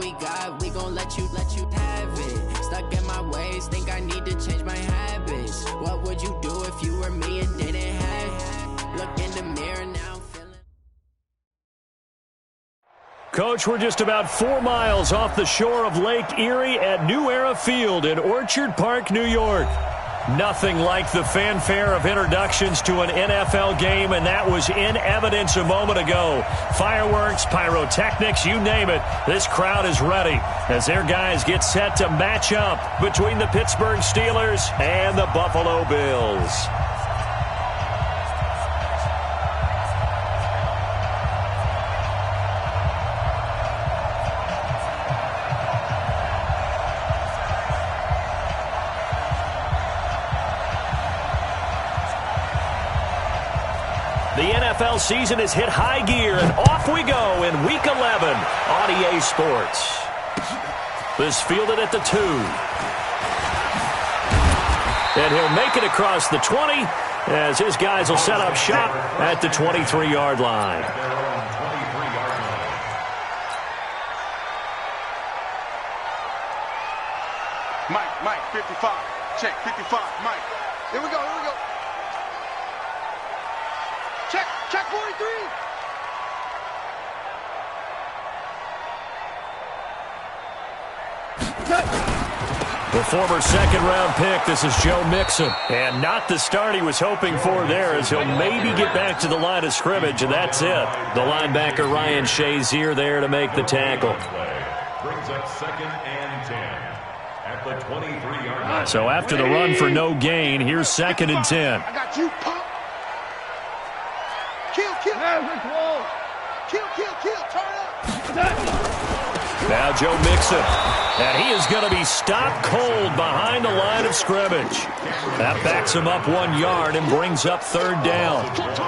we got, we gon' let you have it. Stuck in my ways, think I need to change my habits. What would you do if you were me and didn't have? Look in the mirror now, I'm feeling. Coach, we're just about 4 miles off the shore of Lake Erie at New Era Field in Orchard Park, New York. Nothing like the fanfare of introductions to an NFL game, and that was in evidence a moment ago. Fireworks, pyrotechnics, you name it. This crowd is ready as their guys get set to match up between the Pittsburgh Steelers and the Buffalo Bills. The NFL season has hit high gear, and off we go in Week 11 on EA Sports. This fielded at the 2. And he'll make it across the 20 as his guys will set up shop at the 23-yard line. Mike, 55. Check, 55, Mike. Here we go. Check 43. The former second-round pick, this is Joe Mixon. And not the start he was hoping for there, as he'll maybe get back to the line of scrimmage, and that's it. The linebacker Ryan Shazier there to make the tackle. Brings up 2nd and 10 at the 23-yard line. So after the run for no gain, here's 2nd and 10. I got you, pump. Kill. Turn up. Now Joe Mixon. And he is going to be stopped cold behind the line of scrimmage. That backs him up 1 yard and brings up 3rd down.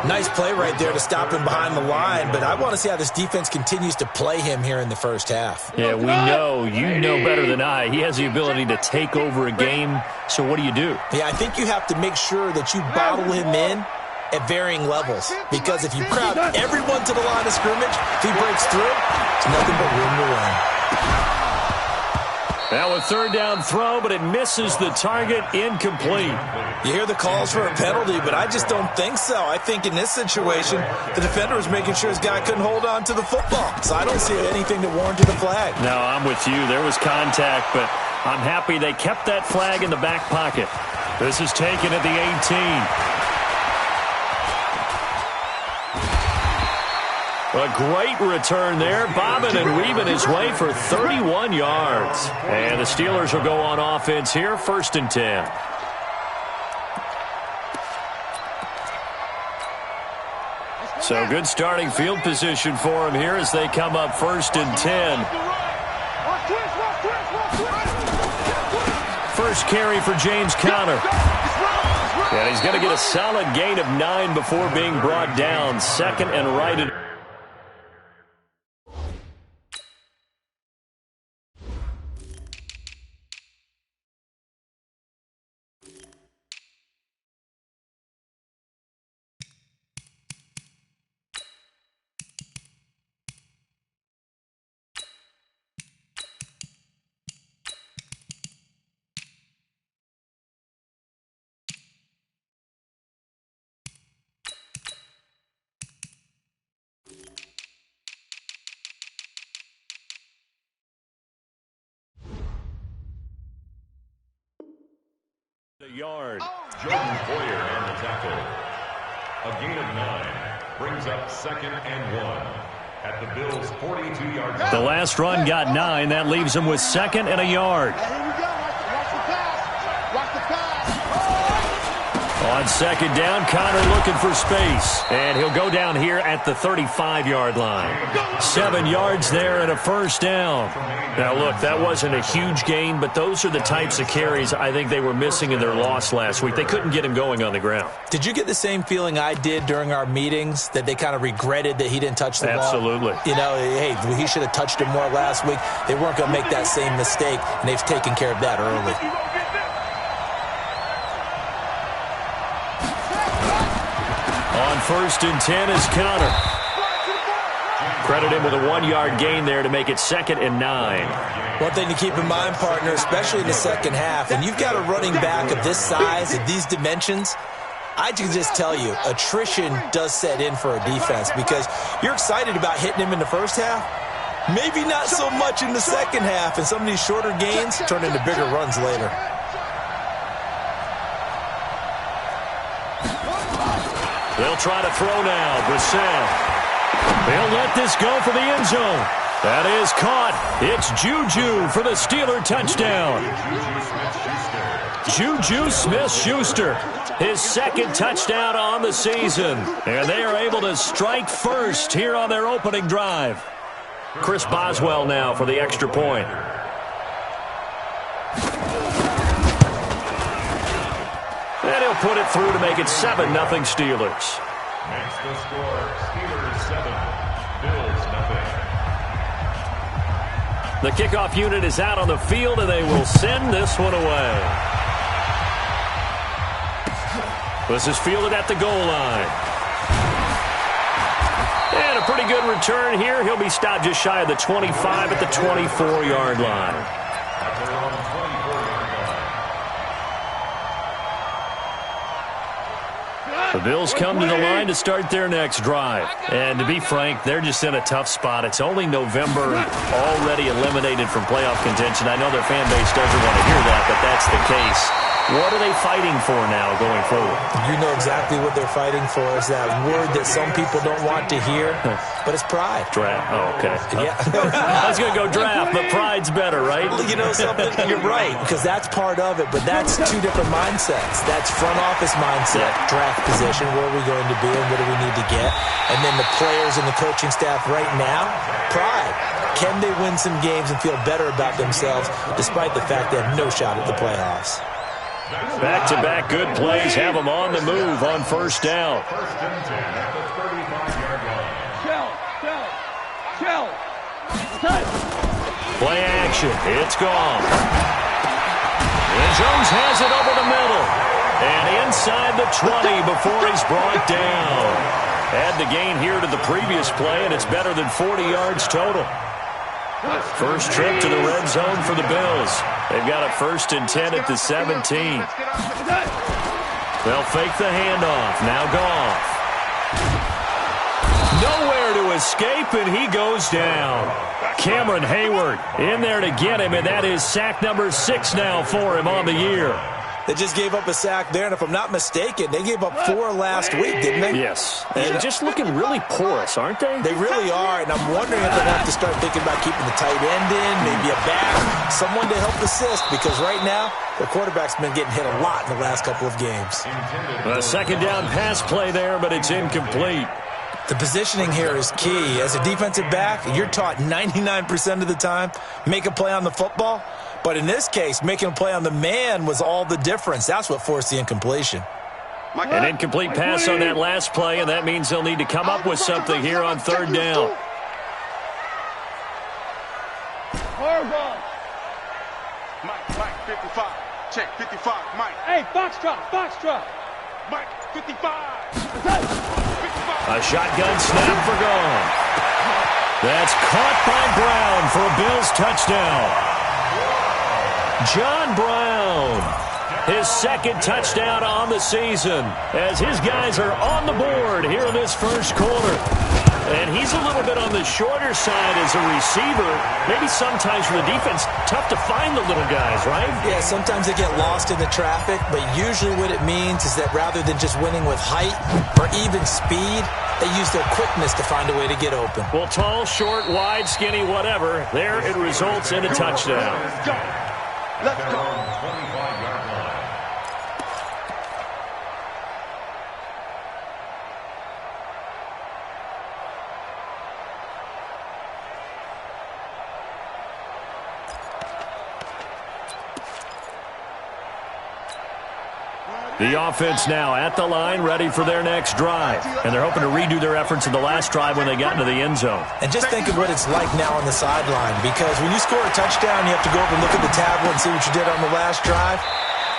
Nice play right there to stop him behind the line, but I want to see how this defense continues to play him here in the first half. Yeah, we know, you know better than I, he has the ability to take over a game. So what do you do? Yeah, I think you have to make sure that you bottle him in at varying levels, because if you crowd everyone to the line of scrimmage, if he breaks through, it's nothing but room to run. Now a 3rd down throw, but it misses the target, incomplete. You hear the calls for a penalty, but I just don't think so. I think in this situation, the defender was making sure his guy couldn't hold on to the football. So I don't see anything that warranted the flag. No, I'm with you. There was contact, but I'm happy they kept that flag in the back pocket. This is taken at the 18. A great return there, bobbing and weaving his way for 31 yards. And the Steelers will go on offense here, 1st and 10. So good starting field position for him here as they come up 1st and 10. First carry for James Conner. And he's going to get a solid gain of 9 before being brought down. 2nd and right. Yard. Jordan Poyer on the tackle. A gain of 9 brings up 2nd and 1 at the Bills' 42-yard line. The last run got 9. That leaves him with 2nd and a yard. Here we go. Watch the pass. Watch the pass. On 2nd down, Conner looking for space. And he'll go down here at the 35-yard line. 7 yards there and a 1st down. Now, look, that wasn't a huge gain, but those are the types of carries I think they were missing in their loss last week. They couldn't get him going on the ground. Did you get the same feeling I did during our meetings, that they kind of regretted that he didn't touch the ball? Absolutely. You know, hey, he should have touched it more last week. They weren't going to make that same mistake, and they've taken care of that early. On 1st and 10 is Conner. Credit him with a 1-yard gain there to make it 2nd and 9. One thing to keep in mind, partner, especially in the second half, when you've got a running back of this size, of these dimensions, I can just tell you, attrition does set in for a defense because you're excited about hitting him in the first half. Maybe not so much in the second half, and some of these shorter gains turn into bigger runs later. They'll try to throw now. Brissett. They'll let this go for the end zone. That is caught. It's Juju for the Steeler touchdown. Juju Smith-Schuster, his 2nd touchdown on the season. And they are able to strike first here on their opening drive. Chris Boswell now for the extra point. And he'll put it through to make it 7-0 Steelers. Makes the score Steelers 7, Bills 0. The kickoff unit is out on the field, and they will send this one away. This is fielded at the goal line. And a pretty good return here. He'll be stopped just shy of the 25 at the 24-yard line. At their own 24-yard line. The Bills come to the line to start their next drive. And to be frank, they're just in a tough spot. It's only November, already eliminated from playoff contention. I know their fan base doesn't want to hear that, but that's the case. What are they fighting for now going forward? You know exactly what they're fighting for. Is that word that some people don't want to hear, but it's pride. Draft. Oh, okay. Yeah. I was going to go draft, but pride's better, right? You know something? You're right, because that's part of it, but that's two different mindsets. That's front office mindset, draft position, where are we going to be and what do we need to get? And then the players and the coaching staff right now, pride. Can they win some games and feel better about themselves despite the fact they have no shot at the playoffs? Back-to-back good plays have them on the move on first down. First and 10 at the 35-yard line. Play action. It's gone. And Jones has it over the middle. And inside the 20 before he's brought down. Add the gain here to the previous play, and it's better than 40 yards total. First trip to the red zone for the Bills. They've got a 1st and 10 at the 17. They'll fake the handoff. Now Goff. Nowhere to escape, and he goes down. Cameron Hayward in there to get him, and that is sack number 6 now for him on the year. They just gave up a sack there, and if I'm not mistaken, they gave up 4 last week, didn't they? Yes. And just looking really porous, aren't they? They really are, and I'm wondering if they'll have to start thinking about keeping the tight end in, maybe a back, someone to help assist, because right now, the quarterback's been getting hit a lot in the last couple of games. A 2nd down pass play there, but it's incomplete. The positioning here is key. As a defensive back, you're taught 99% of the time, make a play on the football. But in this case, making a play on the man was all the difference. That's what forced the incompletion. An incomplete pass on that last play, and that means they'll need to come up with something here on 3rd down. Mike, 55. Check, 55. Mike. Hey, Foxtrot. Mike, 55. A shotgun snap for Goff. That's caught by Brown for a Bills touchdown. John Brown, his 2nd touchdown on the season, as his guys are on the board here in this first quarter. And he's a little bit on the shorter side as a receiver. Maybe sometimes for the defense, tough to find the little guys, right? Yeah, sometimes they get lost in the traffic, but usually what it means is that rather than just winning with height or even speed, they use their quickness to find a way to get open. Well, tall, short, wide, skinny, whatever, there it results in a touchdown. Let's go. 25-yard line. The offense now at the line, ready for their next drive. And they're hoping to redo their efforts in the last drive when they got into the end zone. And just think of what it's like now on the sideline, because when you score a touchdown, you have to go over and look at the tablet and see what you did on the last drive.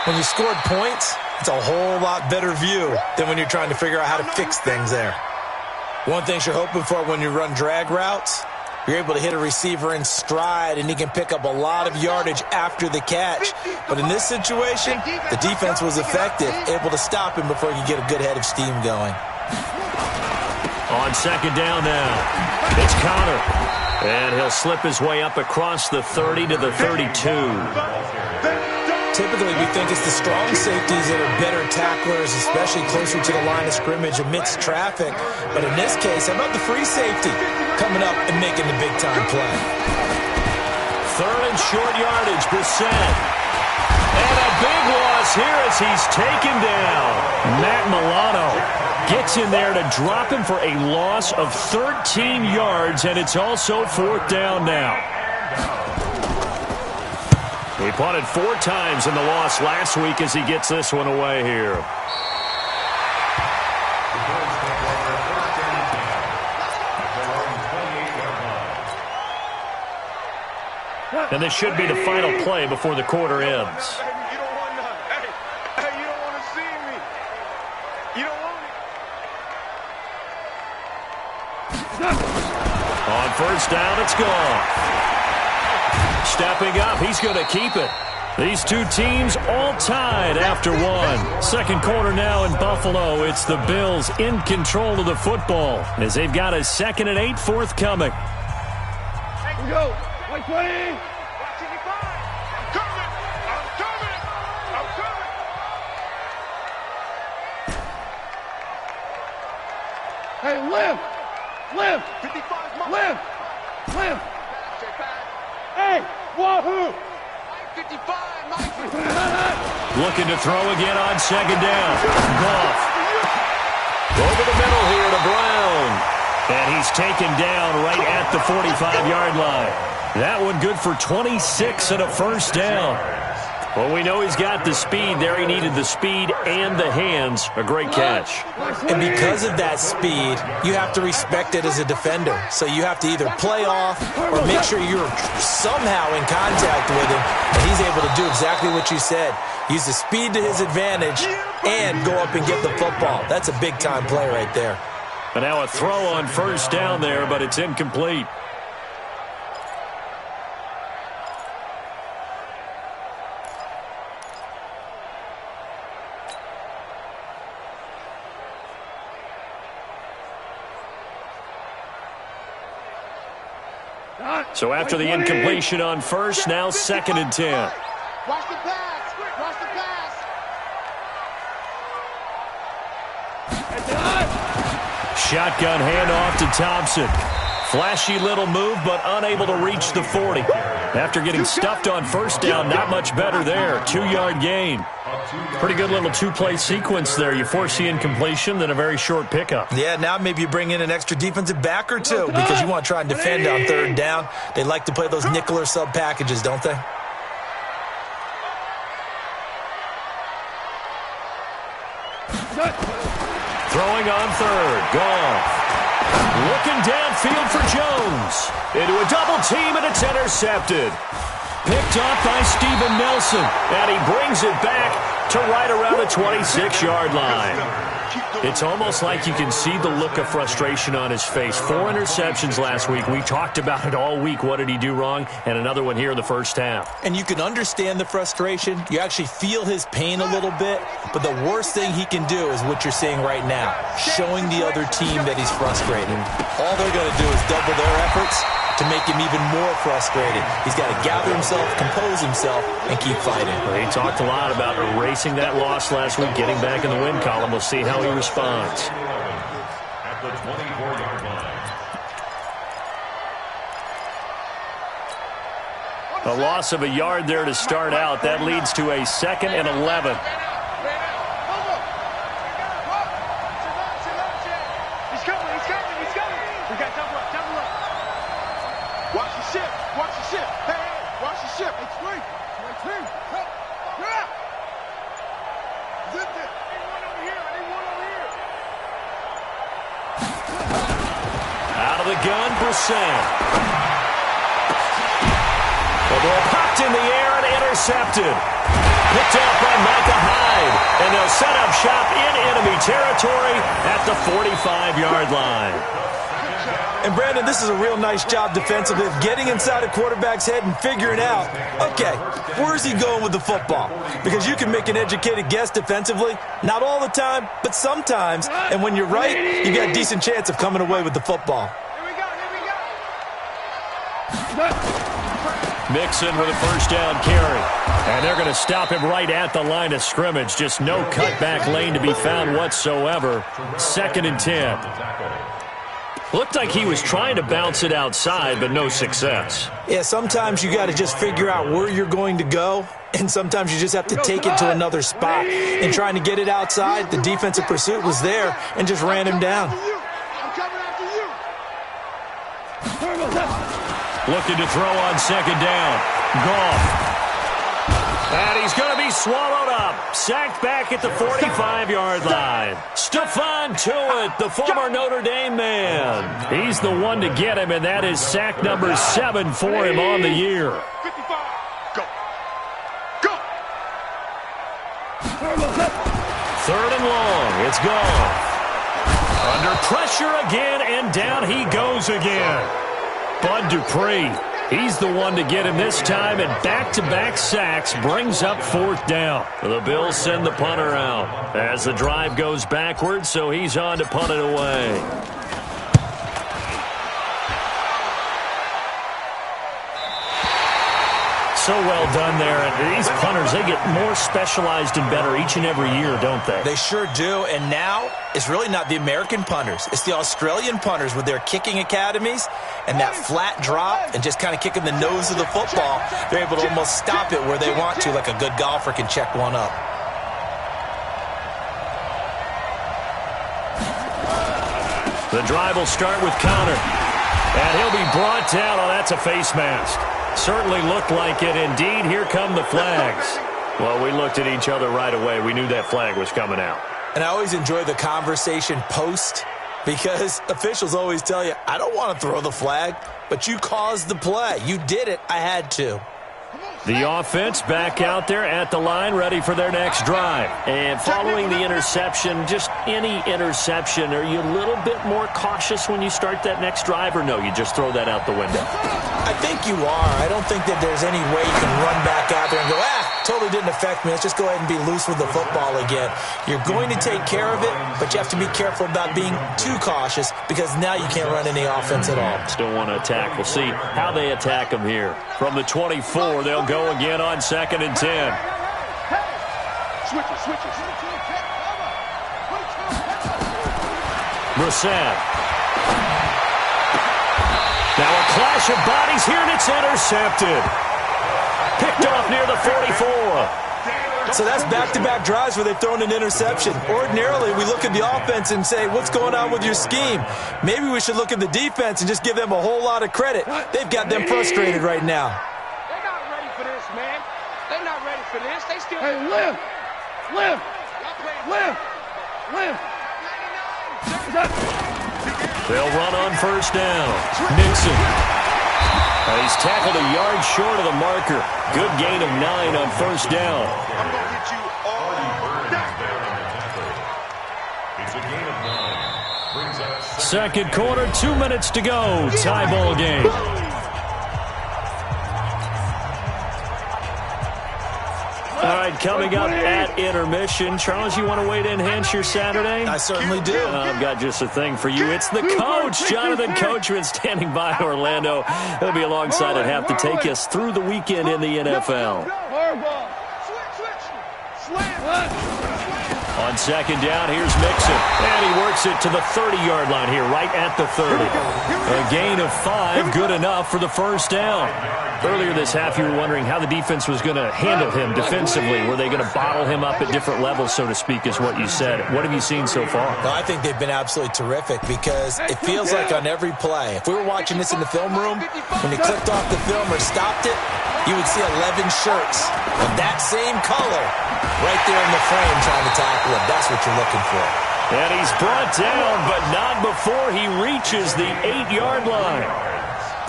When you scored points, it's a whole lot better view than when you're trying to figure out how to fix things there. One thing you're hoping for when you run drag routes, you're able to hit a receiver in stride, and he can pick up a lot of yardage after the catch. But in this situation, the defense was effective, able to stop him before he could get a good head of steam going. On second down now, it's Connor. And he'll slip his way up across the 30 to the 32. Typically, we think it's the strong safeties that are better tacklers, especially closer to the line of scrimmage amidst traffic. But in this case, how about the free safety coming up and making the big-time play? Third and short yardage, Brissett. And a big loss here as he's taken down. Matt Milano gets in there to drop him for a loss of 13 yards, and it's also fourth down now. He punted 4 times in the loss last week as he gets this one away here. And this should be the final play before the quarter ends. On first down, it's gone. Stepping up, he's going to keep it. These two teams all tied after one. Second quarter now in Buffalo. It's the Bills in control of the football as they've got a 2nd and 8 forthcoming. Here we go. 120. I'm coming. I'm coming. I'm coming. Hey, lift. 55. Lift. Hey, wahoo! 55, Mike. Looking to throw again on second down. Goff. Over the middle here to Brown. And he's taken down right at the 45-yard line. That one good for 26 and a first down. Well, we know he's got the speed there. He needed the speed and the hands. A great catch. And because of that speed, you have to respect it as a defender. So you have to either play off or make sure you're somehow in contact with him. And he's able to do exactly what you said. Use the speed to his advantage and go up and get the football. That's a big-time play right there. And now a throw on first down there, but it's incomplete. So after the incompletion on first, now 2nd and 10. Watch the pass. Watch the pass. Shotgun handoff to Thompson. Flashy little move, but unable to reach the 40. After getting stuffed on first down, not much better there. 2-yard gain. Pretty good little 2-play sequence there. You force the incompletion, then a very short pickup. Yeah, now maybe you bring in an extra defensive back or two because you want to try and defend on third down. They like to play those nickel or sub packages, don't they? Throwing on third. Goff. Looking downfield for Jones. Into a double team, and it's intercepted. Picked off by Steven Nelson, and he brings it back to right around the 26-yard line. It's almost like you can see the look of frustration on his face. 4 interceptions last week. We talked about it all week. What did he do wrong? And another one here in the first half. And you can understand the frustration. You actually feel his pain a little bit. But the worst thing he can do is what you're seeing right now, showing the other team that he's frustrated. All they're going to do is double their efforts to make him even more frustrated. He's got to gather himself, compose himself, and keep fighting. He talked a lot about erasing that loss last week, getting back in the win column. We'll see how he responds. At the 24-yard line. A loss of a yard there to start out. That leads to a 2nd and 11. Gun, Brissett. The ball popped in the air and intercepted. Picked off by Micah Hyde. And they'll set up shop in enemy territory at the 45-yard line. And, Brandon, this is a real nice job defensively of getting inside a quarterback's head and figuring out, okay, where's he going with the football? Because you can make an educated guess defensively. Not all the time, but sometimes. And when you're right, you got a decent chance of coming away with the football. Mixon with a first down carry. And they're going to stop him right at the line of scrimmage. Just no cutback lane to be found whatsoever. 2nd and 10. Looked like he was trying to bounce it outside, but no success. Yeah, sometimes you got to just figure out where you're going to go, and sometimes you just have to take it to another spot. In trying to get it outside, the defensive pursuit was there and just ran him down. Looking to throw on 2nd down. Goff. And he's going to be swallowed up. Sacked back at the 45-yard line. Stephon Tuitt, the former Notre Dame man. He's the one to get him, and that is sack number 7 for him on the year. 55. Go. 3rd and long. It's Goff. Under pressure again, and down he goes again. Bud Dupree, he's the one to get him this time, and back-to-back sacks brings up 4th down. The Bills send the punter out as the drive goes backwards, so he's on to punt it away. So well done there. And these punters, they get more specialized and better each and every year, don't they? They sure do. And now it's really not the American punters. It's the Australian punters with their kicking academies and that flat drop and just kind of kicking the nose of the football. They're able to almost stop it where they want to, like a good golfer can check one up. The drive will start with Connor. And he'll be brought down. Oh, that's a face mask. Certainly looked like it. Indeed, here come the flags. Well, we looked at each other right away. We knew that flag was coming out. And I always enjoy the conversation post because officials always tell you, I don't want to throw the flag, but you caused the play. You did it. I had to. The offense back out there at the line, ready for their next drive. And following the interception, just any interception, are you a little bit more cautious when you start that next drive, or no, you just throw that out the window? I think you are. I don't think that there's any way you can run back out there and go, totally didn't affect me. Let's just go ahead and be loose with the football again. You're going to take care of it, but you have to be careful about being too cautious because now you can't run any offense at all. Still want to attack. We'll see how they attack them here. From the 24, they'll go again on 2nd and 10. Switches. Brissett. Now a clash of bodies here, and it's intercepted. Picked off near the 44. So that's back-to-back drives where they've thrown an interception. Ordinarily, we look at the offense and say, what's going on with your scheme? Maybe we should look at the defense and just give them a whole lot of credit. They've got them frustrated right now. They're not ready for this, man. They're not ready for this. They still... Hey, lift. They'll run on first down. Mixon. He's tackled a yard short of the marker. Good gain of 9 on first down. I'm going to get you all It's a gain of 9. Brings up second quarter, 2 minutes to go. Tie ball game. All right, coming up at intermission. Charles, you want to wait in Hampshire Saturday? I certainly do. I've got just a thing for you. It's the coach, Jonathan Coachman, standing by Orlando. He'll be alongside at half to take us through the weekend in the NFL. On second down, here's Mixon. And he works it to the 30-yard line here, right at the 30. A gain of 5, good enough for the first down. Earlier this half, you were wondering how the defense was going to handle him defensively. Were they going to bottle him up at different levels, so to speak, is what you said. What have you seen so far? Well, I think they've been absolutely terrific because it feels like on every play, if we were watching this in the film room, when they clicked off the film or stopped it, you would see 11 shirts of that same color right there in the frame trying to tackle him. That's what you're looking for. And he's brought down, but not before he reaches the 8-yard line.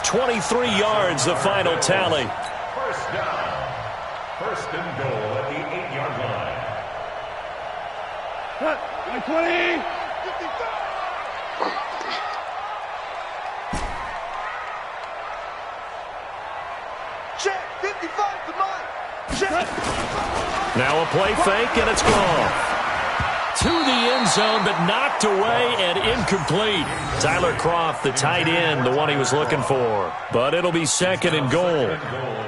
23 yards, the final tally. first down. First and goal at the 8-yard line. Cut. 20. Check. 55 to mine. Check. Now a play fake, and it's gone. To the end zone, but knocked away and incomplete. Tyler Croft, the tight end, the one he was looking for. But it'll be second and goal.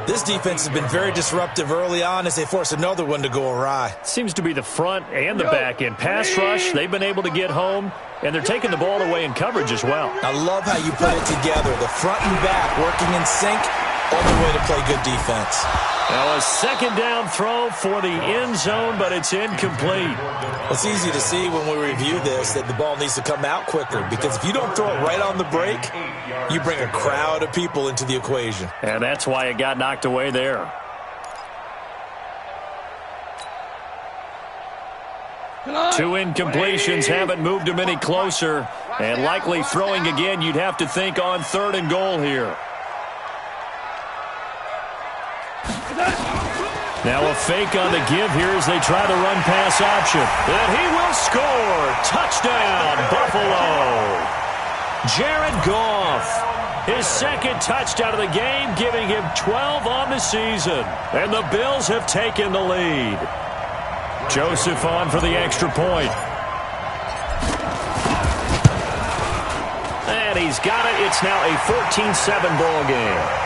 This defense has been very disruptive early on as they force another one to go awry. Seems to be the front and the back end. Pass rush, they've been able to get home, and they're taking the ball away in coverage as well. I love how you put it together. The front and back working in sync. Only way to play good defense. Now a second down throw for the end zone, but it's incomplete. It's easy to see when we review this that the ball needs to come out quicker, because if you don't throw it right on the break, you bring a crowd of people into the equation. And that's why it got knocked away there. Two incompletions haven't moved him any closer, and likely throwing again, you'd have to think on third and goal here. Now a fake on the give here as they try the run-pass option. And he will score. Touchdown, Buffalo. Jared Goff, his second touchdown of the game, giving him 12 on the season. And the Bills have taken the lead. Joseph on for the extra point. And he's got it. It's now a 14-7 ball game.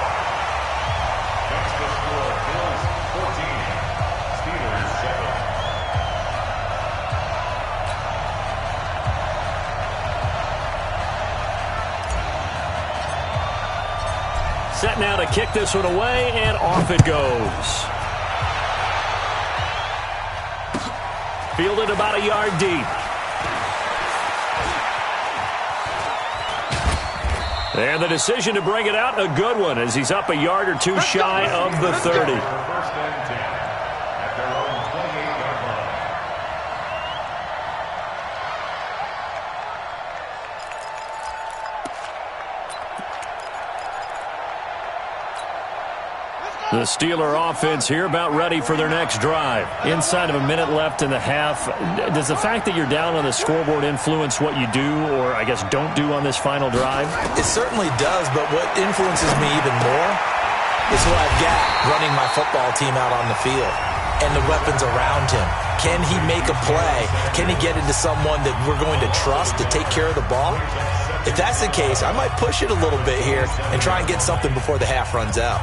Set now to kick this one away, and off it goes. Fielded about a yard deep. And the decision to bring it out, a good one, as he's up a yard or two shy of the 30. First and 10 at their own 28-yard line. The Steeler offense here about ready for their next drive. Inside of a minute left in the half, does the fact that you're down on the scoreboard influence what you do, or I guess don't do on this final drive? It certainly does, but what influences me even more is who I've got running my football team out on the field and the weapons around him. Can he make a play? Can he get into someone that we're going to trust to take care of the ball? If that's the case, I might push it a little bit here and try and get something before the half runs out.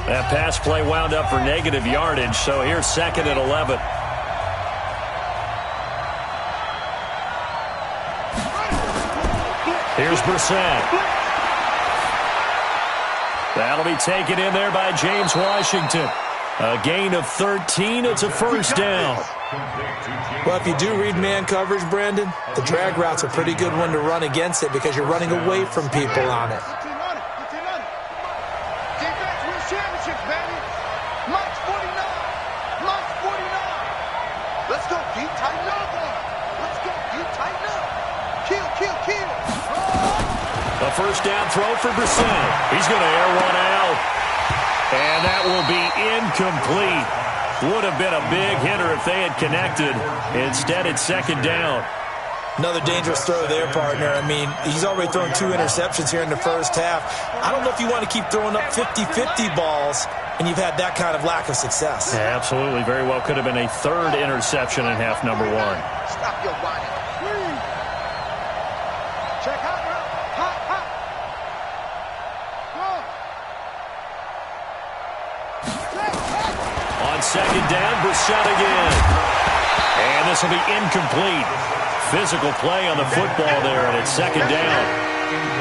That pass play wound up for negative yardage, so here's second and 11. Here's Brissett. That'll be taken in there by James Washington. A gain of 13. It's a first down. Well, if you do read man coverage, Brandon, the drag route's a pretty good one to run against it because you're running away from people on it. A first down throw for Brissett. He's going to air one out. And that will be incomplete. Would have been a big hitter if they had connected. Instead, it's second down. Another dangerous throw there, partner. I mean, he's already thrown 2 interceptions here in the first half. I don't know if you want to keep throwing up 50-50 balls, and you've had that kind of lack of success. Yeah, absolutely. Very well could have been a third interception in half number 1. Stop your whining. Check hot, bro. Hot, hot. Go. On second down, Brissett again. And this will be incomplete. Physical play on the football there, and it's second down.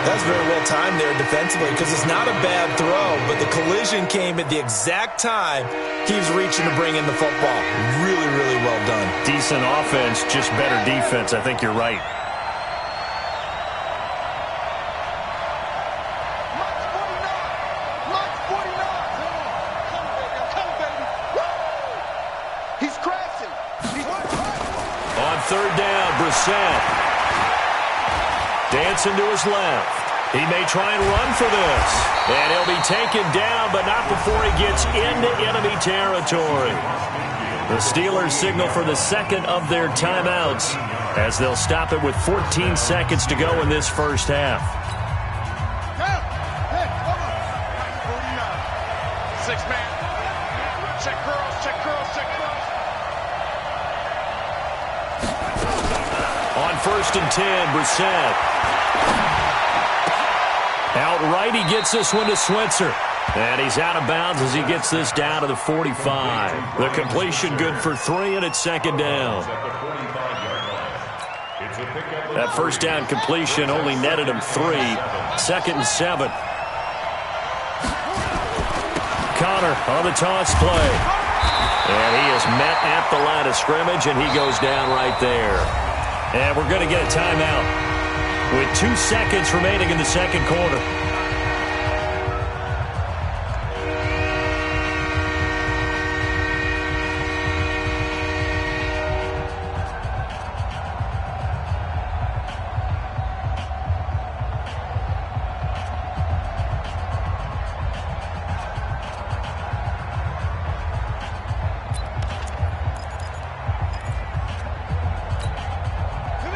That's very well timed there defensively because it's not a bad throw, but the collision came at the exact time he was reaching to bring in the football. Really, really well done. Decent offense, just better defense. I think you're right. third down. Brissett dancing to his left. He may try and run for this. And he'll be taken down, but not before he gets into enemy territory. The Steelers signal for the second of their timeouts as they'll stop it with 14 seconds to go in this first half. Six-man. Check curls, check curls, check curls. On 1st and 10, Brissett. Outright, he gets this one to Switzer. And he's out of bounds as he gets this down to the 45. The completion good for 3, and it's second down. That first down completion only netted him 3. 2nd and 7. Connor on the toss play. And he is met at the line of scrimmage, and he goes down right there. And we're going to get a timeout with 2 seconds remaining in the second quarter.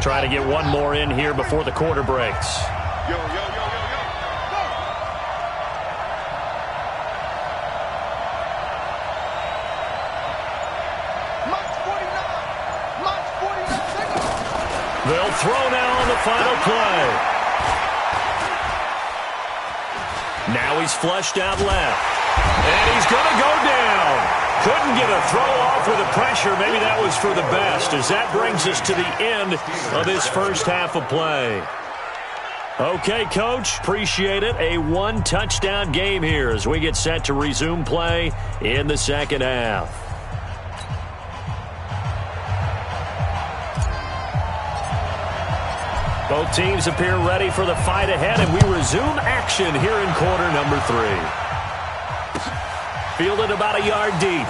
Try to get one more in here before the quarter breaks. Yo, yo, yo, yo, yo. Go. March 49. March 49. They'll throw now on the final play. Now he's flushed out left. And he's going to go down. Couldn't get a throw off with the pressure. Maybe that was for the best, as that brings us to the end of this first half of play. Okay, Coach, appreciate it. A 1-touchdown game here as we get set to resume play in the second half. Both teams appear ready for the fight ahead, and we resume action here in quarter number 3. Fielded about a yard deep.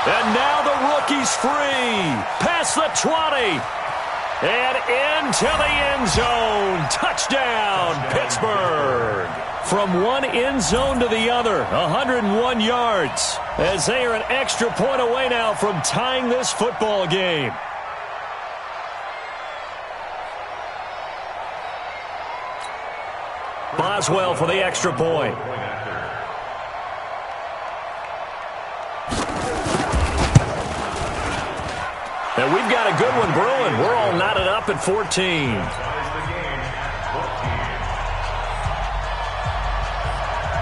And now the rookie's free. Past the 20. And into the end zone. Touchdown, Pittsburgh. From one end zone to the other, 101 yards. As they are an extra point away now from tying this football game. Boswell for the extra point. And we've got a good one brewing. We're all knotted up at 14.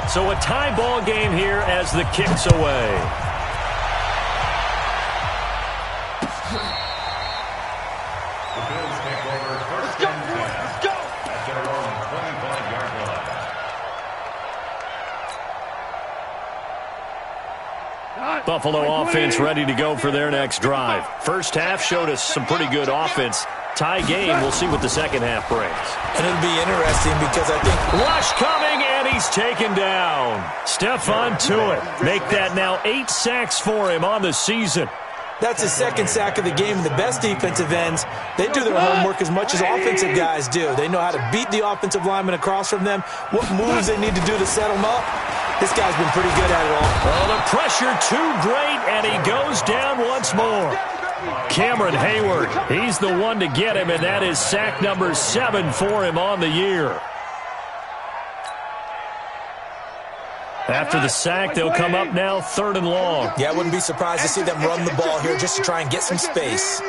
So a tie ball game here as the kick's away. Buffalo offense ready to go for their next drive. First half showed us some pretty good offense. Tie game, we'll see what the second half brings. And it'll be interesting because I think... Rush coming, and he's taken down. Stephon Tuitt. Make that now 8 sacks for him on the season. That's his second sack of the game. And the best defensive ends, they do their homework as much as offensive guys do. They know how to beat the offensive lineman across from them, what moves they need to do to set them up. This guy's been pretty good at it all. Oh, the pressure too great, and he goes down once more. Cameron Hayward, he's the one to get him, and that is sack number 7 for him on the year. After the sack, they'll come up now 3rd and long. Yeah, I wouldn't be surprised to see them run the ball here just to try and get some space.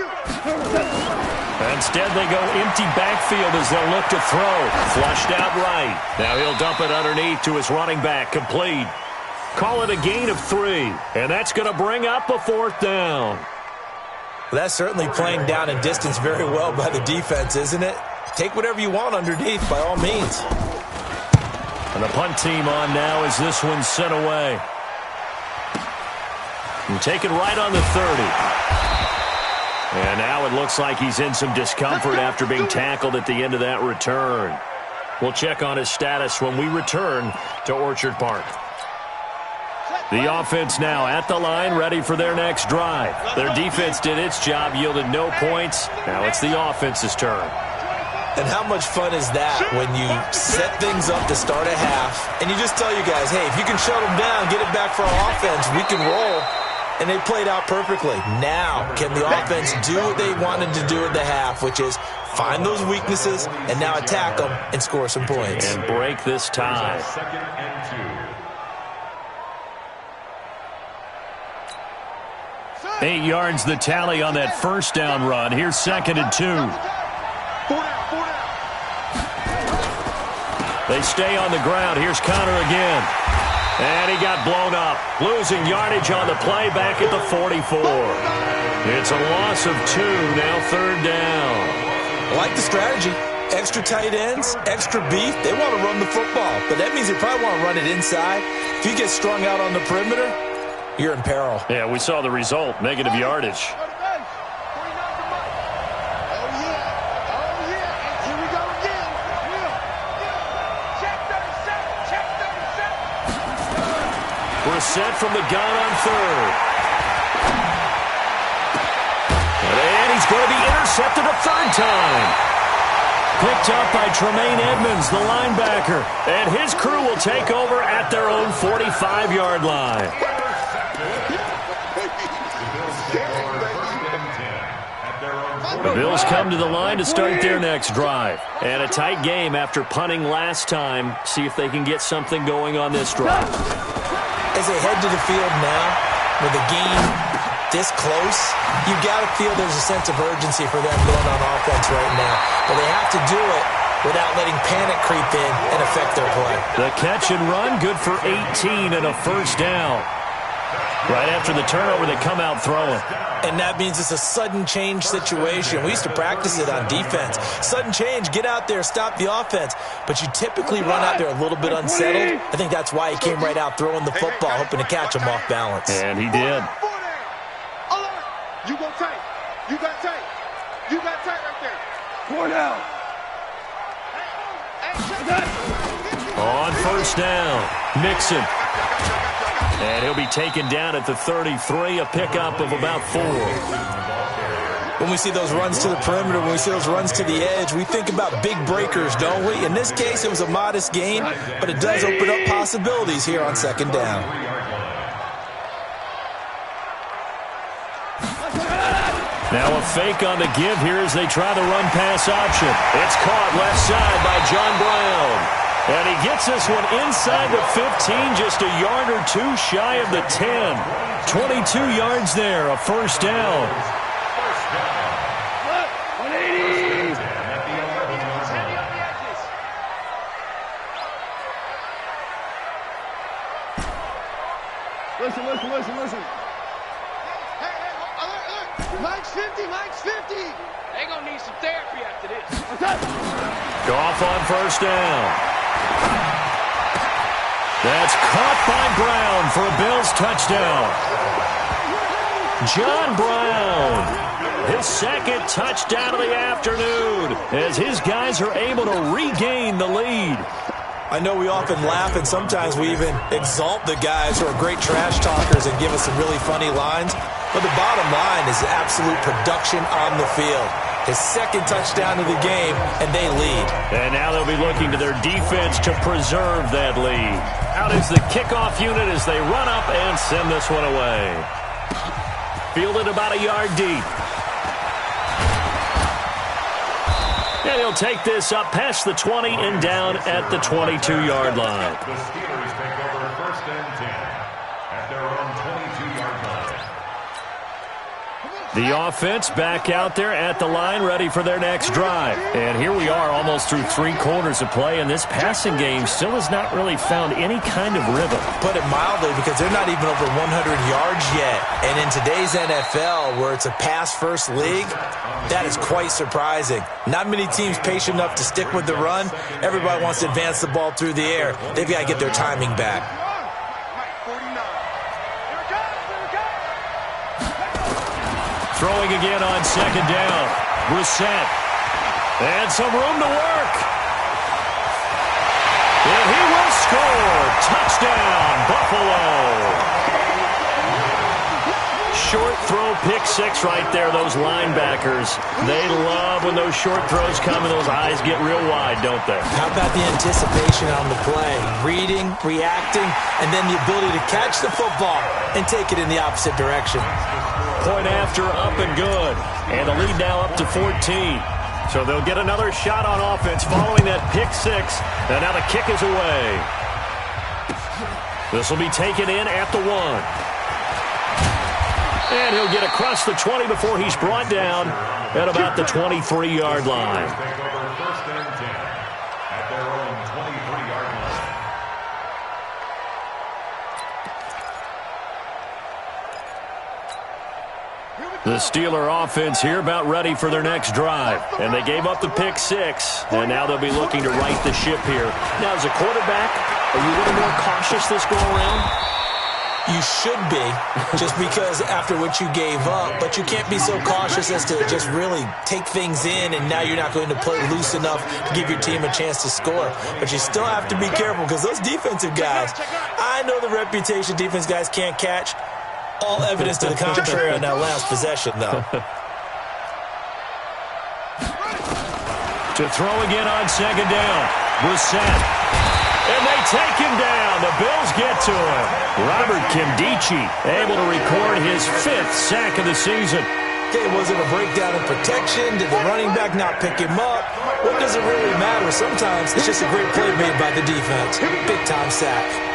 Instead, they go empty backfield as they'll look to throw. Flushed out right. Now he'll dump it underneath to his running back. Complete. Call it a gain of 3. And that's going to bring up a 4th down. Well, that's certainly playing down and distance very well by the defense, isn't it? Take whatever you want underneath, by all means. And the punt team on now as this one's sent away. And taken right on the 30. And now it looks like he's in some discomfort after being tackled at the end of that return. We'll check on his status when we return to Orchard Park. The offense now at the line, ready for their next drive. Their defense did its job, yielded no points. Now it's the offense's turn. And how much fun is that when you set things up to start a half, and you just tell you guys, hey, if you can shut them down, get it back for our offense, we can roll. And they played out perfectly. Now, can the offense do what they wanted to do at the half, which is find those weaknesses and now attack them and score some points. And break this tie. 2nd and 2. 8 yards the tally on that first down run. Here's 2nd and 2. They stay on the ground. Here's Connor again. And he got blown up. Losing yardage on the play back at the 44. It's a loss of 2. Now 3rd down. I like the strategy. Extra tight ends, extra beef. They want to run the football. But that means they probably want to run it inside. If you get strung out on the perimeter, you're in peril. Yeah, we saw the result. Negative yardage. Set from the gun on 3rd. And he's going to be intercepted a 3rd time. Picked up by Tremaine Edmonds, the linebacker. And his crew will take over at their own 45-yard line. The Bills come to the line to start their next drive. And a tight game after punting last time. See if they can get something going on this drive. As they head to the field now, with the game this close, you got to feel there's a sense of urgency for them going on offense right now. But they have to do it without letting panic creep in and affect their play. The catch and run, good for 18 and a 1st down. Right after the turnover, they come out throwing. And that means it's a sudden change situation. We used to practice it on defense. Sudden change, get out there, stop the offense. But you typically run out there a little bit unsettled. I think that's why he came right out throwing the football, hoping to catch him off balance. And he did. You go tight. You got tight. You got tight right there. 4 down. On 1st down, Mixon. And he'll be taken down at the 33, a pickup of about 4. When we see those runs to the perimeter, when we see those runs to the edge, we think about big breakers, don't we? In this case, it was a modest gain, but it does open up possibilities here on 2nd down. Now a fake on the give here as they try the run-pass option. It's caught left side by John Brown. And he gets this one inside the 15, just a yard or 2 shy of the 10. 22 yards there, a 1st down. 180. Listen. Hey, Mike's 50. They're going to need some therapy after this. Goff on 1st down. That's caught by Brown for a Bills touchdown. John Brown, his 2nd touchdown of the afternoon, as his guys are able to regain the lead. I know we often laugh, and sometimes we even exalt the guys who are great trash talkers and give us some really funny lines. But the bottom line is absolute production on the field. His 2nd touchdown of the game, and they lead. And now they'll be looking to their defense to preserve that lead. Out is the kickoff unit as they run up and send this one away. Fielded about a yard deep. And he'll take this up past the 20 and down at the 22-yard line. The Steelers take over 1st and 10 at their own 22-yard line. The offense back out there at the line, ready for their next drive. And here we are almost through 3 quarters of play, and this passing game still has not really found any kind of rhythm. Put it mildly, because they're not even over 100 yards yet. And in today's NFL, where it's a pass-first league, that is quite surprising. Not many teams patient enough to stick with the run. Everybody wants to advance the ball through the air. They've got to get their timing back. Throwing again on 2nd down. Brissett. And some room to work. And he will score. Touchdown, Buffalo. pick six right there, those linebackers. They love when those short throws come and those eyes get real wide, don't they? How about the anticipation on the play? Reading, reacting, and then the ability to catch the football and take it in the opposite direction. Point after, up and good. And the lead now up to 14. So they'll get another shot on offense following that pick six. And now the kick is away. This will be taken in at the 1. And he'll get across the 20 before he's brought down at about the 23-yard line. First and 10 at their own 23-yard line. The Steeler offense here about ready for their next drive. And they gave up the pick six. And now they'll be looking to right the ship here. Now, as a quarterback, are you a little more cautious this go around? You should be, just because after what you gave up, but you can't be so cautious as to just really take things in, and now you're not going to play loose enough to give your team a chance to score. But you still have to be careful, because those defensive guys, I know the reputation defense guys can't catch. All evidence to the contrary on that last possession, though. To throw again on second down. Brissett. And they take him down. The Bills get to him. Robert Kimdichie able to record his 5th sack of the season. Okay, was it a breakdown in protection? Did the running back not pick him up? What does it really matter? Sometimes it's just a great play made by the defense. Big-time sack.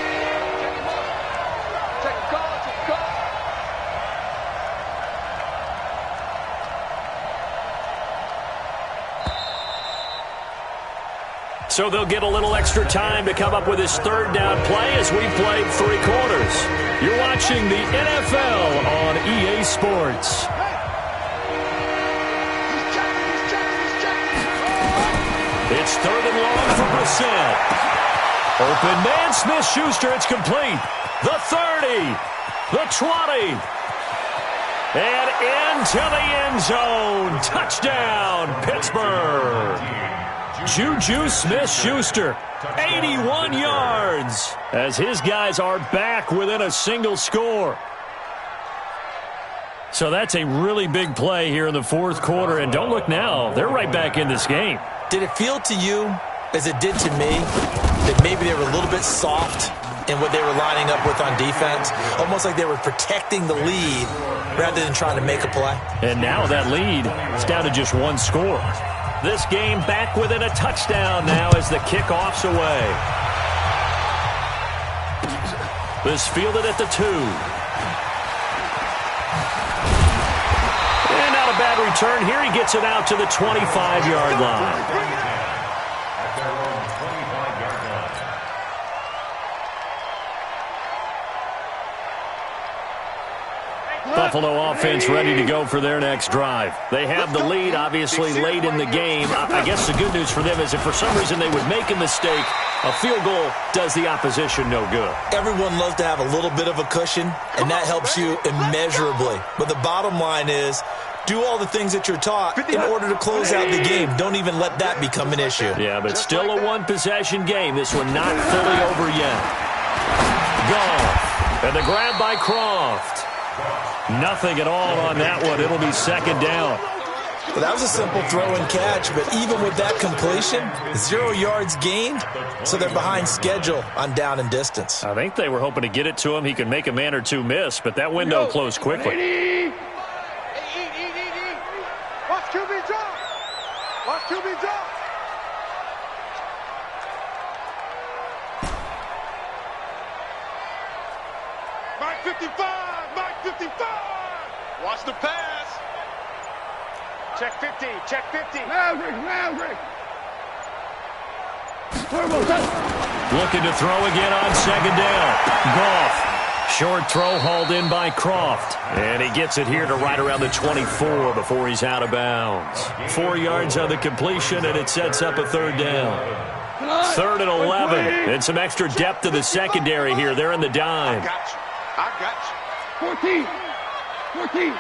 So they'll get a little extra time to come up with his third down play as we played 3 quarters. You're watching the NFL on EA Sports. It's 3rd and long for Brissett. Open man, Smith-Schuster, it's complete. The 30, the 20, and into the end zone. Touchdown, Pittsburgh. Juju Smith-Schuster, 81 yards, as his guys are back within a single score. So that's a really big play here in the 4th quarter, and don't look now, they're right back in this game. Did it feel to you, as it did to me, that maybe they were a little bit soft in what they were lining up with on defense? Almost like they were protecting the lead rather than trying to make a play. And now that lead is down to just 1 score. This game back within a touchdown now as the kickoff's away. This fielded at the 2. And not a bad return here. He gets it out to the 25-yard line. Buffalo offense ready to go for their next drive. They have the lead, obviously, late in the game. I guess the good news for them is if for some reason they would make a mistake, a field goal does the opposition no good. Everyone loves to have a little bit of a cushion, and that helps you immeasurably. But the bottom line is, do all the things that you're taught in order to close out the game. Don't even let that become an issue. Yeah, but still a one-possession game. This one not fully over yet. Goff, and the grab by Croft. Nothing at all on that one. It'll be second down. Well, that was a simple throw and catch, but even with that completion, 0 yards gained, so they're behind schedule on down and distance. I think they were hoping to get it to him. He could make a man or two miss, but that window closed quickly. Watch QB drop. Watch QB drop. Mike 55. Mike 55. Watch the pass. Check 50. Check 50. Maverick. Looking to throw again on second down. Goff. Short throw hauled in by Croft. And he gets it here to right around the 24 before he's out of bounds. 4 yards on the completion, and it sets up a third down. 3rd and 11. And some extra depth to the secondary here. They're in the dime. I got you. 14. Mike 55.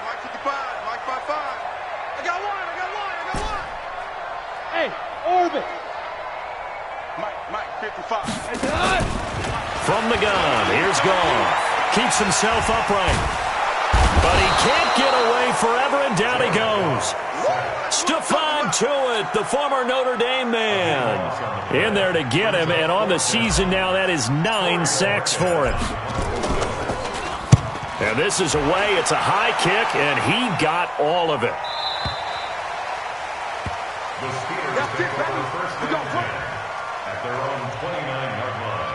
Mike 55. Mike 55. I got one. Hey, orbit. Mike 55. From the gun, here's Goff. Keeps himself upright. But he can't get away forever, and down he goes. Stephon Tuitt, the former Notre Dame man, in there to get him, and on the season now, that is 9 sacks for him. And this is away. It's a high kick, and he got all of it. The Steelers take over first and 10 at their own 29-yard line.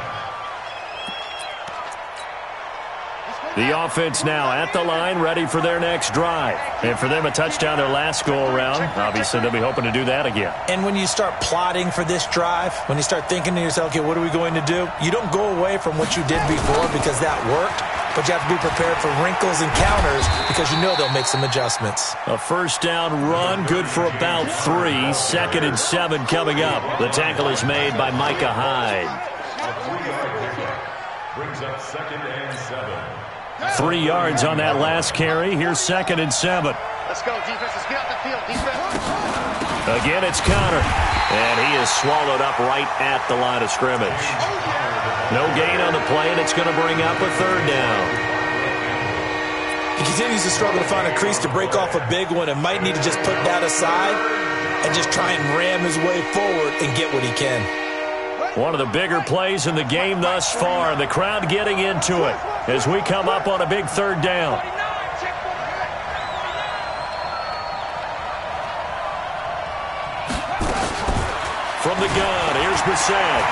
The offense now at the line, ready for their next drive. And for them, a touchdown their last go-around. Obviously, they'll be hoping to do that again. And when you start plotting for this drive, when you start thinking to yourself, okay, what are we going to do? You don't go away from what you did before because that worked, but you have to be prepared for wrinkles and counters because you know they'll make some adjustments. A first down run, good for about 3. 2nd and 7 coming up. The tackle is made by Micah Hyde. A 3-yard pickup brings up 2nd and 7. 3 yards on that last carry. Here's 2nd and 7. Let's go, defense. Let's get out the field, defense. Again, it's Connor. And he is swallowed up right at the line of scrimmage. No gain on the play, and it's going to bring up a 3rd down. He continues to struggle to find a crease to break off a big one and might need to just put that aside and just try and ram his way forward and get what he can. One of the bigger plays in the game thus far, and the crowd getting into it as we come up on a big 3rd down. From the gun, here's Brissett.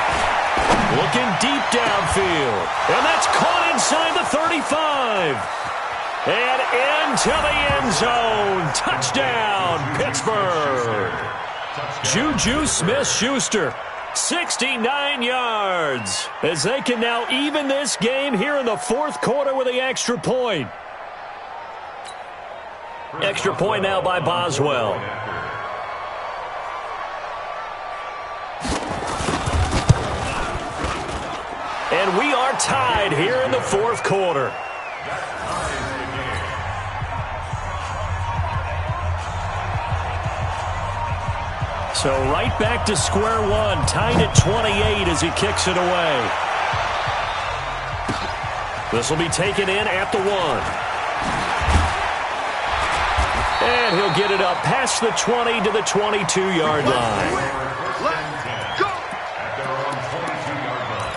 Looking deep downfield, and that's caught inside the 35. And into the end zone. Touchdown, Pittsburgh. Juju Smith-Schuster. 69 yards as they can now even this game here in the 4th quarter with the extra point. Extra point now by Boswell. And we are tied here in the 4th quarter. So right back to square one, tied at 28 as he kicks it away. This will be taken in at the 1. And he'll get it up past the 20 to the 22-yard line. Let's go. At their own 22-yard line.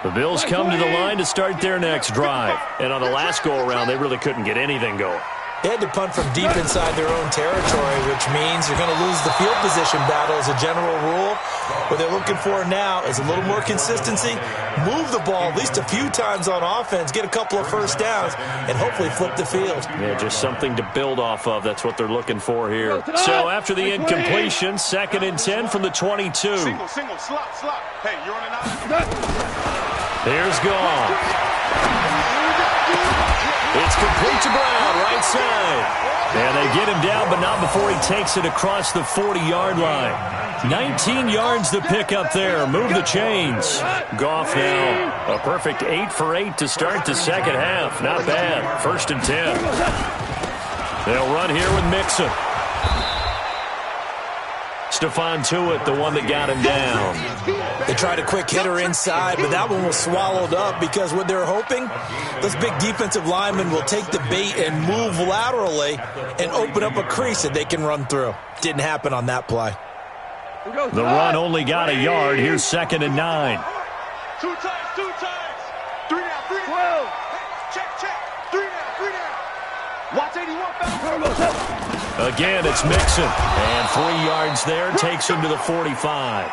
The Bills come to the line to start their next drive. And on the last go-around, they really couldn't get anything going. They had to punt from deep inside their own territory, which means you're going to lose the field position battle as a general rule. What they're looking for now is a little more consistency, move the ball at least a few times on offense, get a couple of first downs, and hopefully flip the field. Yeah, just something to build off of. That's what they're looking for here. So after the incompletion, 2nd and 10 from the 22. Single, slot. Hey, you're on an out. Here's Goff. It's complete to Brown, right side. And they get him down, but not before he takes it across the 40-yard line. 19 yards to pick up there. Move the chains. Goff now a perfect 8 for 8 to start the second half. Not bad. 1st and 10. They'll run here with Mixon. Stephon Tuitt, the one that got him down. They tried a quick hitter inside, but that one was swallowed up because what they're hoping, those big defensive linemen will take the bait and move laterally and open up a crease that they can run through. Didn't happen on that play. The run only got a yard. Here's 2nd and 9. 2 times. 3 down. 12. Check. 3 down. Watch 81. Again, it's Mixon. And 3 yards there takes him to the 45.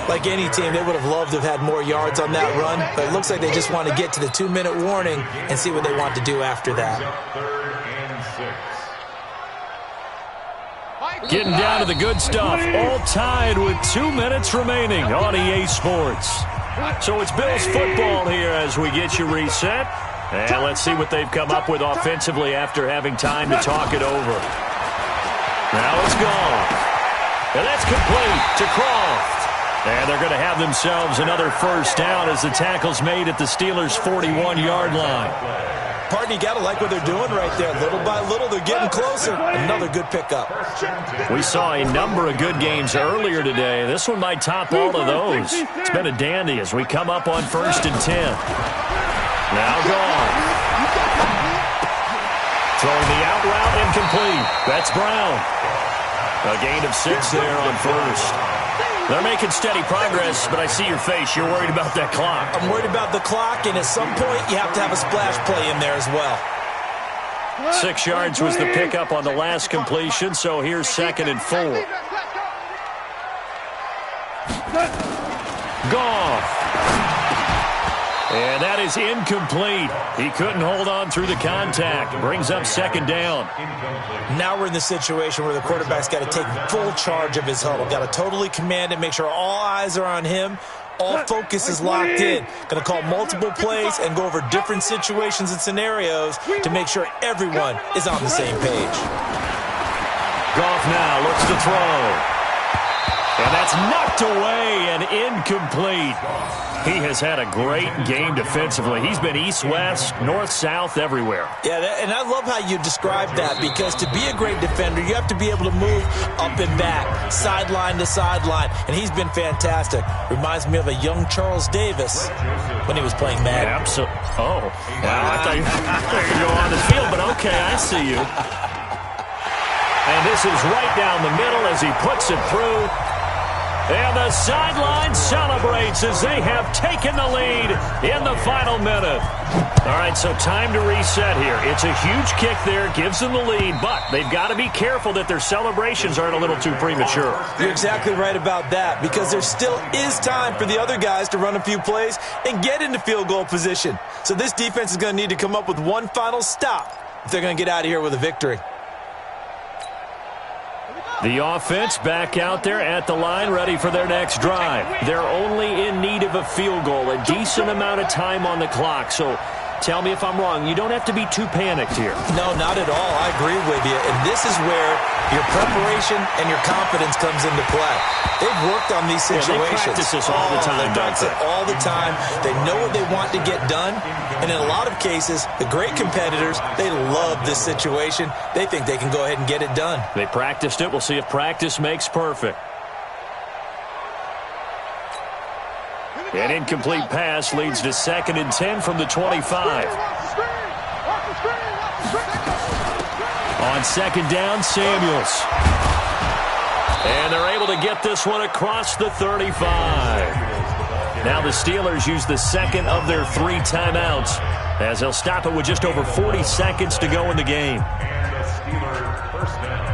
Like any team, they would have loved to have had more yards on that run, but it looks like they just want to get to the 2-minute warning and see what they want to do after that. 3rd and 6. Getting down to the good stuff. All tied with 2 minutes remaining on EA Sports. So it's Bills football here as we get you reset. And let's see what they've come up with offensively after having time to talk it over. Now it's gone. And that's complete to Croft. And they're going to have themselves another first down as the tackle's made at the Steelers' 41-yard line. Partner, you got to like what they're doing right there. Little by little, they're getting closer. Another good pickup. We saw a number of good games earlier today. This one might top all of those. It's been a dandy as we come up on 1st and 10. Now gone. Throwing the out route incomplete. That's Brown. A gain of 6 there on 1st. They're making steady progress, but I see your face. You're worried about that clock. I'm worried about the clock, and at some point, you have to have a splash play in there as well. 6 yards was the pickup on the last completion, so here's 2nd and 4. Goff. And that is incomplete. He couldn't hold on through the contact. Brings up 2nd down. Now we're in the situation where the quarterback's got to take full charge of his huddle. Got to totally command it, make sure all eyes are on him. All focus is locked in. Going to call multiple plays and go over different situations and scenarios to make sure everyone is on the same page. Goff now looks to throw. And that's knocked away and incomplete. He has had a great game defensively. He's been east-west, north-south, everywhere. Yeah, and I love how you describe that, because to be a great defender, you have to be able to move up and back, sideline to sideline, and he's been fantastic. Reminds me of a young Charles Davis when he was playing Madden. Absolutely. Oh, wow, I thought you were going to go on the field, but okay, I see you. And this is right down the middle as he puts it through. And the sideline celebrates as they have taken the lead in the final minute. All right, so time to reset here. It's a huge kick there, gives them the lead, but they've got to be careful that their celebrations aren't a little too premature. You're exactly right about that, because there still is time for the other guys to run a few plays and get into field goal position. So this defense is going to need to come up with one final stop if they're going to get out of here with a victory. The offense back out there at the line, ready for their next drive. They're only in need of a field goal, a decent amount of time on the clock. So tell me if I'm wrong. You don't have to be too panicked here. No, not at all. I agree with you. And this is where your preparation and your confidence comes into play. They've worked on these situations. They practice this all the time. They practice it all the time. They know what they want to get done. And in a lot of cases, the great competitors, they love this situation. They think they can go ahead and get it done. They practiced it. We'll see if practice makes perfect. An incomplete pass leads to 2nd and 10 from the 25. On 2nd down, Samuels. And they're able to get this one across the 35. Now the Steelers use the 2nd of their 3 timeouts, as they'll stop it with just over 40 seconds to go in the game. And the Steelers first down.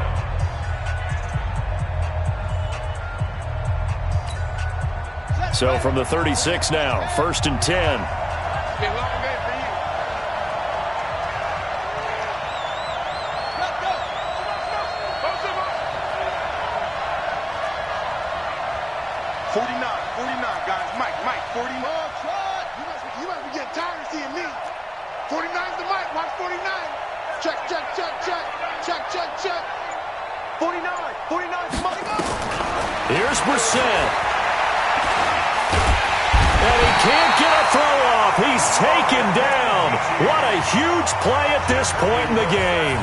So from the 36 now, 1st and 10. Here's Brissett. And he can't get a throw off. He's taken down. What a huge play at this point in the game.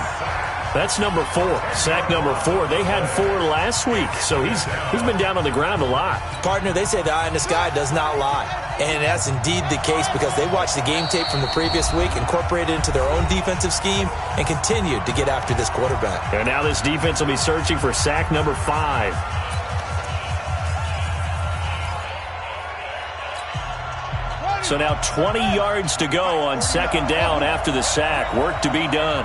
That's number 4. Sack number 4. They had 4 last week, so he's been down on the ground a lot. Partner, they say the eye in the sky does not lie. And that's indeed the case, because they watched the game tape from the previous week, incorporated it into their own defensive scheme, and continued to get after this quarterback. And now this defense will be searching for sack number 5. So now 20 yards to go on 2nd down after the sack. Work to be done.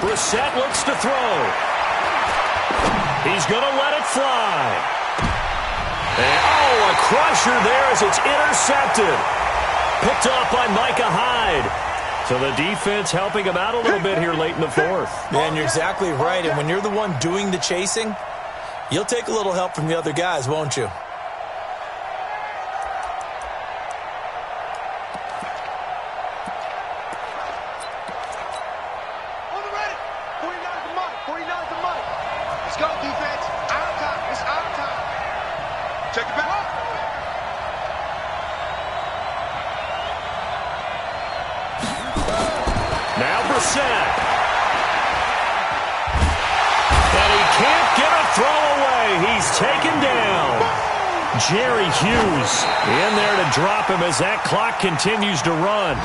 Brissett looks to throw. He's going to let it fly. And, oh, a crusher there as it's intercepted. Picked off by Micah Hyde. So the defense helping him out a little bit here late in the 4th. Man, you're exactly right. And when you're the one doing the chasing, you'll take a little help from the other guys, won't you? Let's go, defense. Our time. It's our time. Check it back. Now Brissett. And he can't get a throw away. He's taken down. Jerry Hughes in there to drop him as that clock continues to run.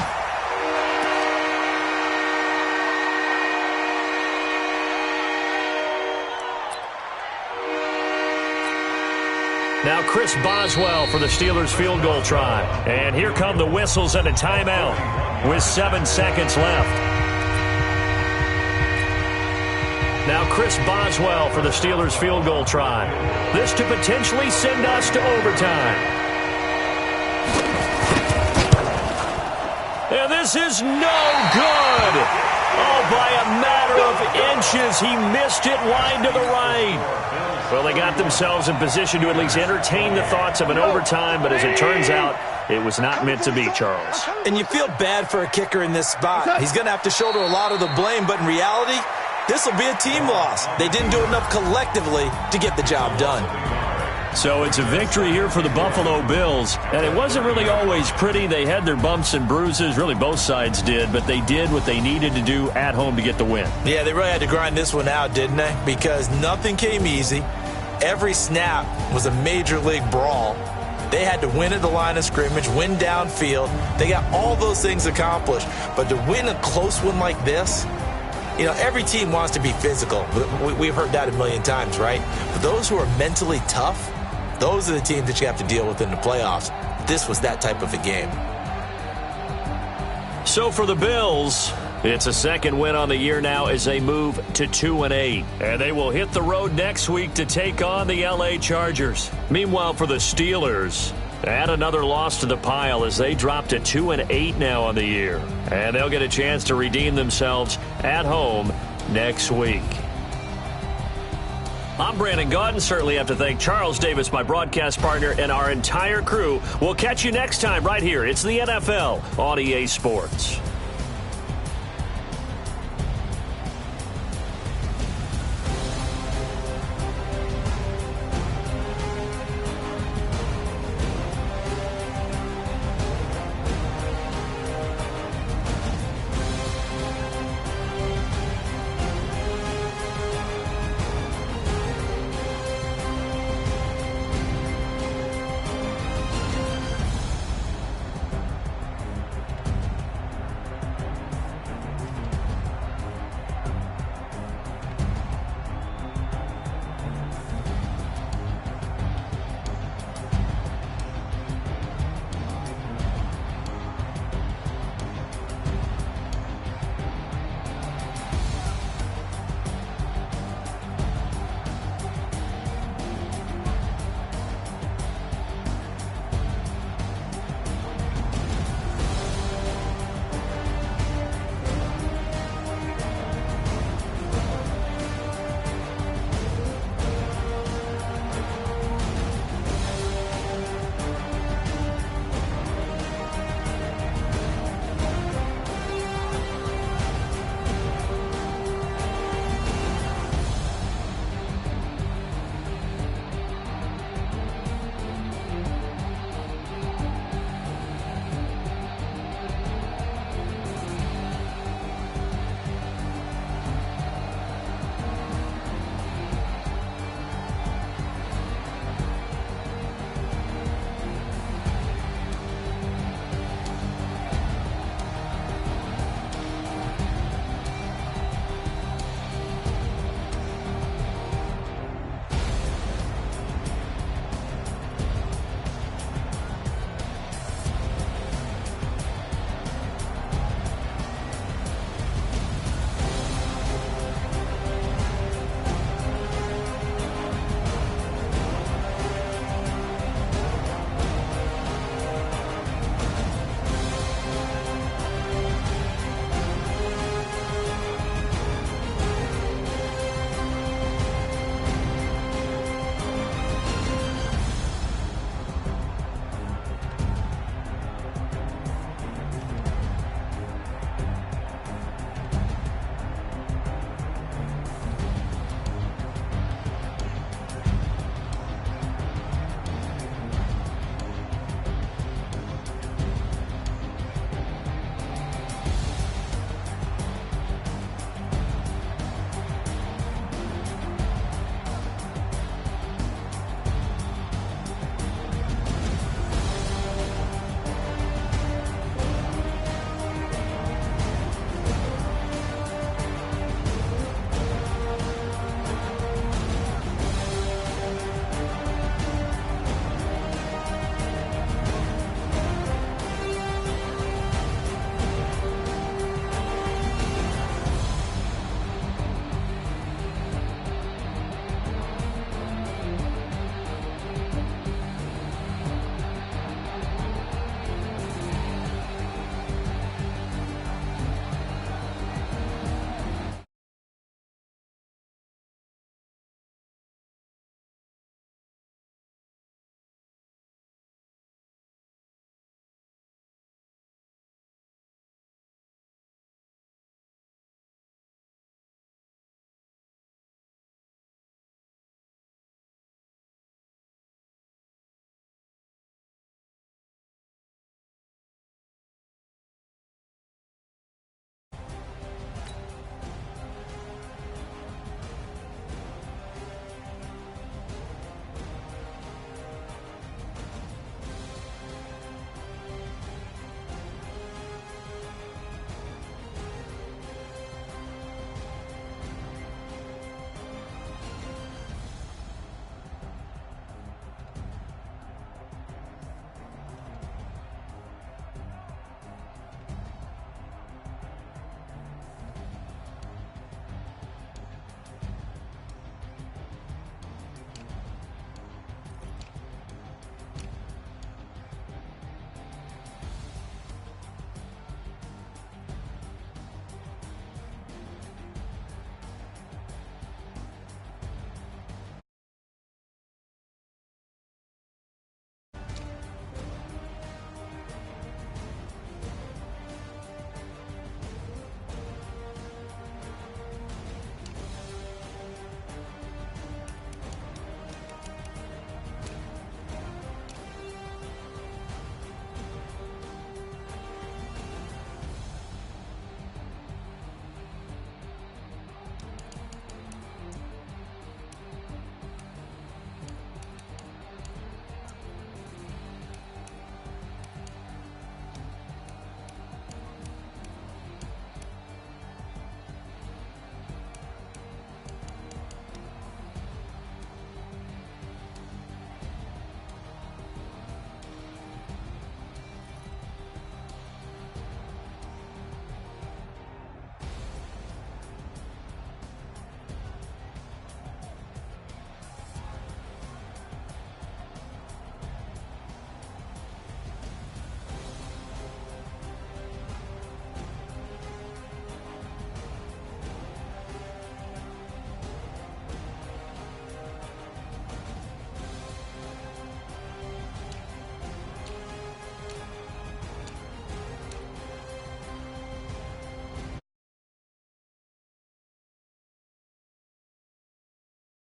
Now Chris Boswell for the Steelers field goal try. And here come the whistles and a timeout with 7 seconds left. Now Chris Boswell for the Steelers field goal try. This to potentially send us to overtime. And this is no good. Oh, by a matter of inches, he missed it wide to the right. Well, they got themselves in position to at least entertain the thoughts of an overtime, but as it turns out, it was not meant to be, Charles. And you feel bad for a kicker in this spot. He's going to have to shoulder a lot of the blame, but in reality, this will be a team loss. They didn't do enough collectively to get the job done. So it's a victory here for the Buffalo Bills, and it wasn't really always pretty. They had their bumps and bruises, really both sides did, but they did what they needed to do at home to get the win. Yeah, they really had to grind this one out, didn't they? Because nothing came easy. Every snap was a major league brawl. They had to win at the line of scrimmage, win downfield. They got all those things accomplished. But to win a close one like this, you know, every team wants to be physical. We've heard that a million times, right? But those who are mentally tough, those are the teams that you have to deal with in the playoffs. This was that type of a game. So for the Bills, it's a second win on the year now as they move to 2-8. And they will hit the road next week to take on the LA Chargers. Meanwhile, for the Steelers, add another loss to the pile as they drop to 2-8 now on the year. And they'll get a chance to redeem themselves at home next week. I'm Brandon Gaudin. Certainly have to thank Charles Davis, my broadcast partner, and our entire crew. We'll catch you next time right here. It's the NFL on EA Sports.